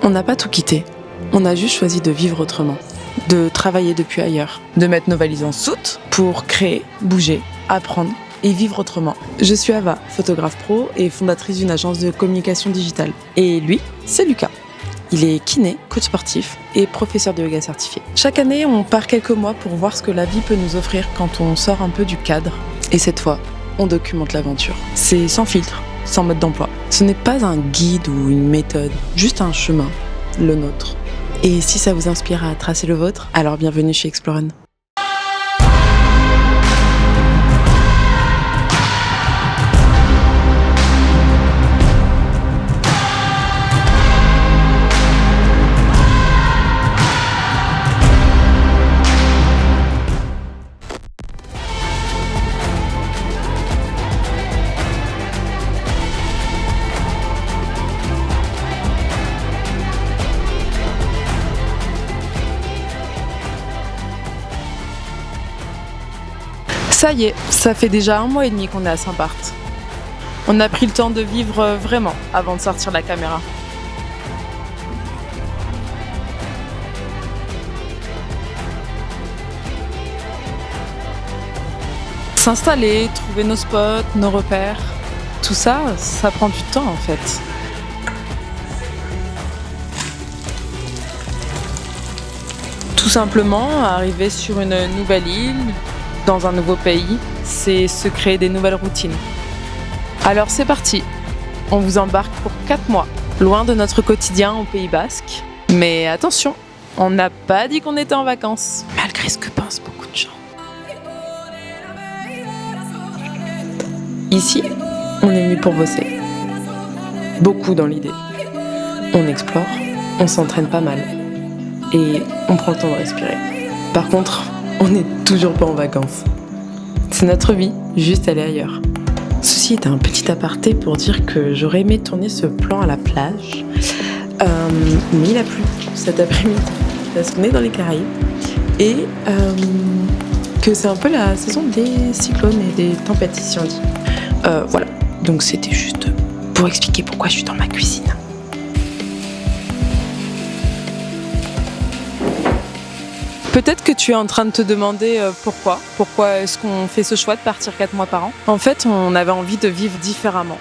On n'a pas tout quitté. On a juste choisi de vivre autrement, de travailler depuis ailleurs, de mettre nos valises en soute pour créer, bouger, apprendre et vivre autrement. Je suis Ava, photographe pro et fondatrice d'une agence de communication digitale. Et lui, c'est Lucas. Il est kiné, coach sportif et professeur de yoga certifié. Chaque année, on part quelques mois pour voir ce que la vie peut nous offrir quand on sort un peu du cadre. Et cette fois, on documente l'aventure. C'est sans filtre, sans mode d'emploi. Ce n'est pas un guide ou une méthode, juste un chemin, le nôtre. Et si ça vous inspire à tracer le vôtre, alors bienvenue chez Exploren. Ça y est, ça fait déjà 1 mois et demi qu'on est à Saint-Barth. On a pris le temps de vivre vraiment avant de sortir la caméra. S'installer, trouver nos spots, nos repères, tout ça, ça prend du temps en fait. Tout simplement, arriver sur une nouvelle île, dans un nouveau pays, c'est se créer des nouvelles routines. Alors c'est parti, on vous embarque pour 4 mois, loin de notre quotidien au Pays Basque. Mais attention, on n'a pas dit qu'on était en vacances, malgré ce que pensent beaucoup de gens. Ici, on est venu pour bosser. Beaucoup dans l'idée. On explore, on s'entraîne pas mal. Et on prend le temps de respirer. Par contre, on n'est toujours pas en vacances. C'est notre vie, juste aller ailleurs. Ceci est un petit aparté pour dire que j'aurais aimé tourner ce plan à la plage. Mais il a plu cet après-midi, parce qu'on est dans les Caraïbes. Et que c'est un peu la saison des cyclones et des tempêtes, ici on dit. Voilà, donc c'était juste pour expliquer pourquoi je suis dans ma cuisine. Peut-être que tu es en train de te demander pourquoi. Pourquoi est-ce qu'on fait ce choix de partir 4 mois par an ? En fait, on avait envie de vivre différemment.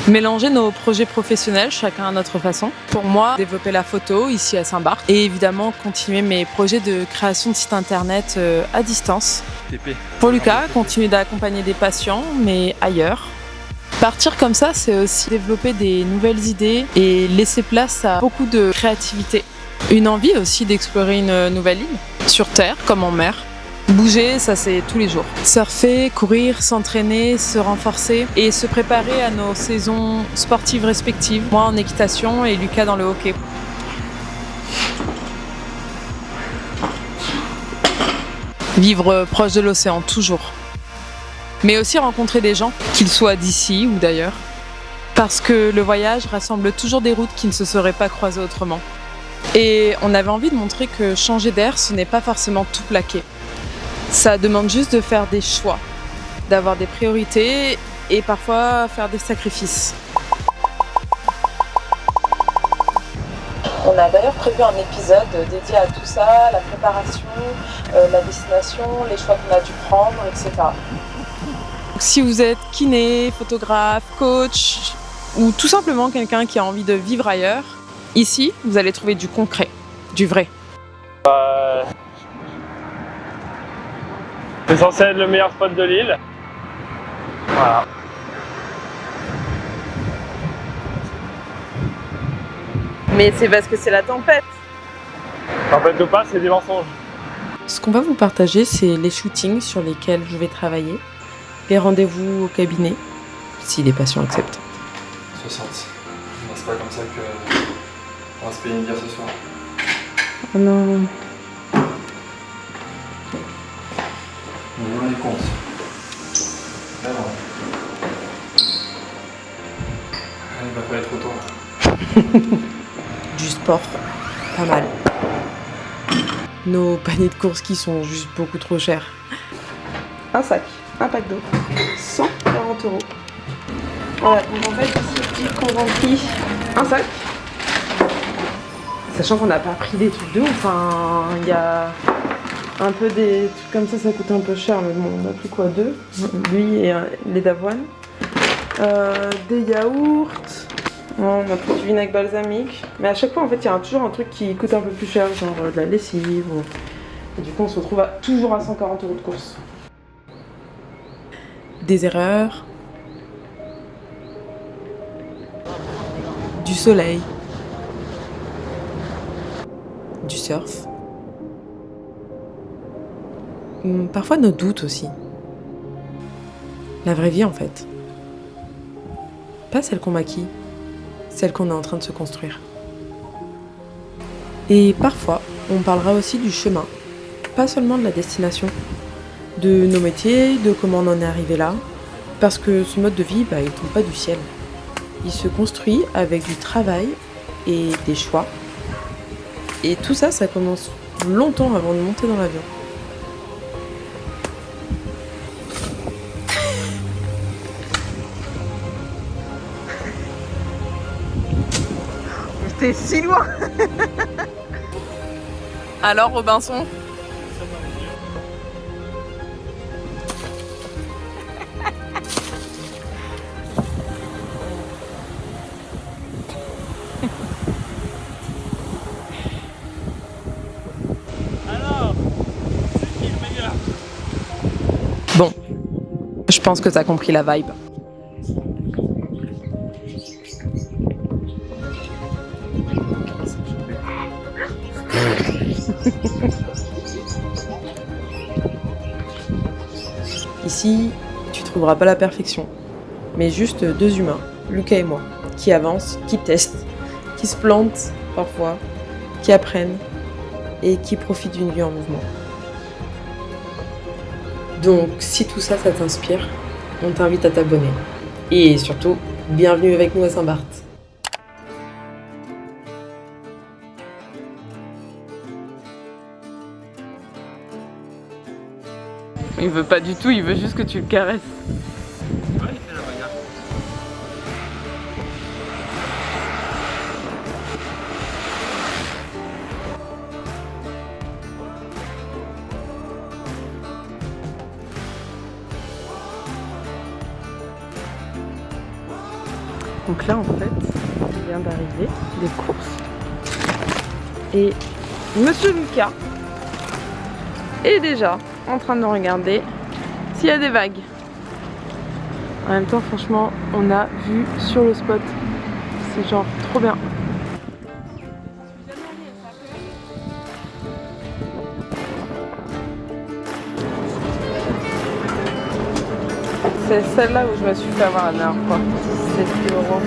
Mélanger nos projets professionnels, chacun à notre façon. Pour moi, développer la photo ici à Saint-Barth. Et évidemment, continuer mes projets de création de sites internet à distance. Pour Lucas, continuer d'accompagner des patients, mais ailleurs. Partir comme ça, c'est aussi développer des nouvelles idées et laisser place à beaucoup de créativité. Une envie aussi d'explorer une nouvelle île. Sur terre comme en mer. Bouger, ça c'est tous les jours. Surfer, courir, s'entraîner, se renforcer et se préparer à nos saisons sportives respectives. Moi en équitation et Lucas dans le hockey. Vivre proche de l'océan, toujours. Mais aussi rencontrer des gens, qu'ils soient d'ici ou d'ailleurs. Parce que le voyage rassemble toujours des routes qui ne se seraient pas croisées autrement. Et on avait envie de montrer que changer d'air, ce n'est pas forcément tout plaquer. Ça demande juste de faire des choix, d'avoir des priorités et parfois faire des sacrifices. On a d'ailleurs prévu un épisode dédié à tout ça, la préparation, la destination, les choix qu'on a dû prendre, etc. Donc, si vous êtes kiné, photographe, coach ou tout simplement quelqu'un qui a envie de vivre ailleurs, ici, vous allez trouver du concret, du vrai. C'est censé être le meilleur spot de l'île. Voilà. Mais c'est parce que c'est la tempête. Tempête ou pas, c'est des mensonges. Ce qu'on va vous partager, c'est les shootings sur lesquels je vais travailler, les rendez-vous au cabinet, si les patients acceptent. 60. C'est pas comme ça que on va se payer une bière ce soir. Oh non. On les compte. Alors. Il va pas être autant. Du sport, pas mal. Nos paniers de courses qui sont juste beaucoup trop chers. Un sac, un pack d'eau, 140 €. Voilà, donc en fait, il suffit qu'on remplit un sac Sachant qu'on n'a pas pris des trucs de ouf, enfin, il y a un peu des trucs comme ça coûte un peu cher, mais bon, on a pris quoi, 2, lui et lait d'avoine. Des yaourts, on a pris du vinaigre balsamique, mais à chaque fois en fait il y a toujours un truc qui coûte un peu plus cher, genre de la lessive, et du coup on se retrouve toujours à 140 € de course. Des erreurs, du soleil, du surf, parfois nos doutes aussi. La vraie vie en fait. Pas celle qu'on maquille, celle qu'on est en train de se construire. Et parfois, on parlera aussi du chemin, pas seulement de la destination, de nos métiers, de comment on en est arrivé là, parce que ce mode de vie, il tombe pas du ciel. Il se construit avec du travail et des choix. Et tout ça, ça commence longtemps avant de monter dans l'avion. T'es si loin. Alors Robinson? Alors, c'est qui le meilleur? Bon, je pense que t'as compris la vibe. Ici, tu trouveras pas la perfection, mais juste 2 humains, Lucas et moi, qui avancent, qui testent, qui se plantent parfois, qui apprennent et qui profitent d'une vie en mouvement. Donc, si tout ça, ça t'inspire, on t'invite à t'abonner. Et surtout, bienvenue avec nous à Saint-Barth. Il veut pas du tout, il veut juste que tu le caresses. Ouais, il fait la bagarre. Donc là, en fait, il vient d'arriver des courses. Et Monsieur Lucas est déjà en train de regarder s'il y a des vagues. En même temps, franchement, on a vu sur le spot. C'est genre trop bien. C'est celle-là où je me suis fait avoir la dernière fois. C'est Euro.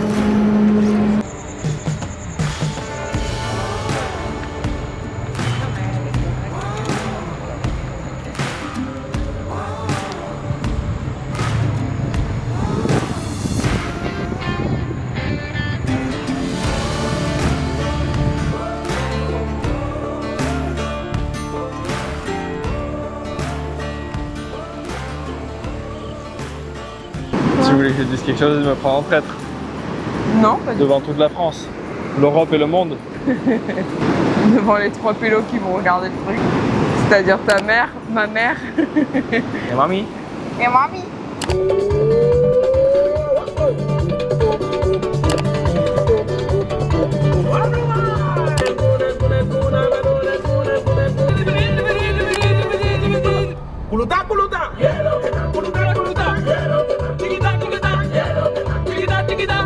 Si vous voulez que je dise quelque chose, je me prends en traître. Non, pas du tout. Devant toute la France, l'Europe et le monde. Devant les 3 pélos qui vont regarder le truc. C'est-à-dire ta mère, ma mère Et mamie. et mamie. Pulutan, pulutan. Pulutan, pulutan. Chiquita, chiquita. Chiquita, chiquita.